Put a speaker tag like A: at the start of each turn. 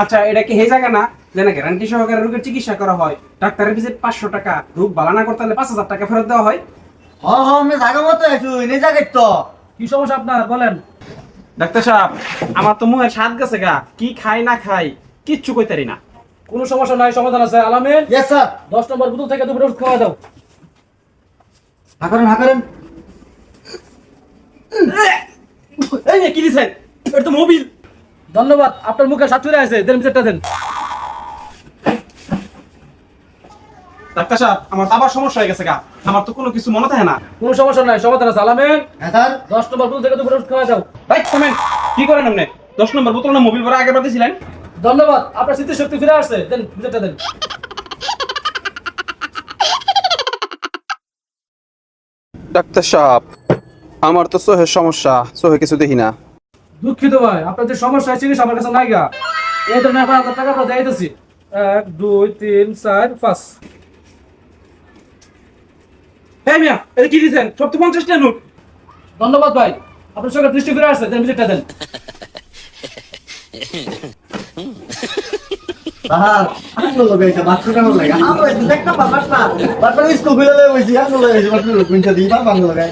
A: আচ্ছা এটা কি সেই জায়গা না যেন গ্যারান্টি সহকারে রোগের চিকিৎসা করা হয়, ডাক্তারের ভিজিট 500 টাকা, রোগ ভালো না করতে হলে 5000 টাকা ফেরত দেওয়া হয়?
B: আমি জায়গা মতো আছি এই জায়গায় তো।
C: কি সমস্যা আপনার বলেন?
A: ডাক্তার সাহেব, আমার তো মুখে স্বাদ গেছে গা, কি খাই না খাই কিচ্ছু কইতারি না।
C: কোনো সমস্যা নাই, সমাধান আছে। আলামিন,
B: ইয়েস স্যার।
C: 10 নম্বর বোতল থেকে দুপুরে ওষুধ খাওয়া দাও।
B: হাঁকারেন।
A: এই যে কি দিছেন? এটা তো মোবিল।
C: ধন্যবাদ, আপনার মুখে স্বাদ ফিরে আছে। দেন বিচারটা দেন।
A: ডাক্তার সাহেব, আমার তো আবার সমস্যা হয়ে গেছে গা, আমার তো কোনো কিছু মনে থাকে না।
C: কোনো সমস্যা নাই, সমাধান আছে। আলামিন,
B: হ্যাঁ স্যার।
C: 10 নম্বর বোতল থেকে দুপুরে ওষুধ খাওয়া দাও।
A: ভাই কমেন, কি করেন আপনি? 10 নম্বর বোতল না মোবিল ভরা আগের বার দিছিলেন?
C: ধন্যবাদ, আপনার স্মৃতিশক্তি ফিরে আসছে। দেন বিচারটা দেন।
A: ডাক্তার সাহেব, আমার তো চোখের সমস্যা, চোখে কিছু দেখি না।
C: দুঃখিত ভাই, আপনার যে সমস্যা আছে চিকিৎসা আমার কাছে নাই গা। এই ধরনের 5000 টাকা আমরা দিয়ে দিতেছি। 1 2 3 4 5।
A: হ্যাঁ মিয়া, এটা কি দিছেন? সব তো 50 টাকা নোট।
C: ধন্যবাদ ভাই, আপনার চোখের দৃষ্টি ফিরে আসছে। দেন বিচারটা দেন।
B: স্যার আঙ্গুল লাগাইছে বাচ্চা কেমন লাগে? আমরা দেখতাম বাচ্চা। বাচ্চা স্কুল খুলে লয়ে বসি আঙ্গুল লাগাইছে বাচ্চা কোনটা দিবা আঙ্গুল লাগাই।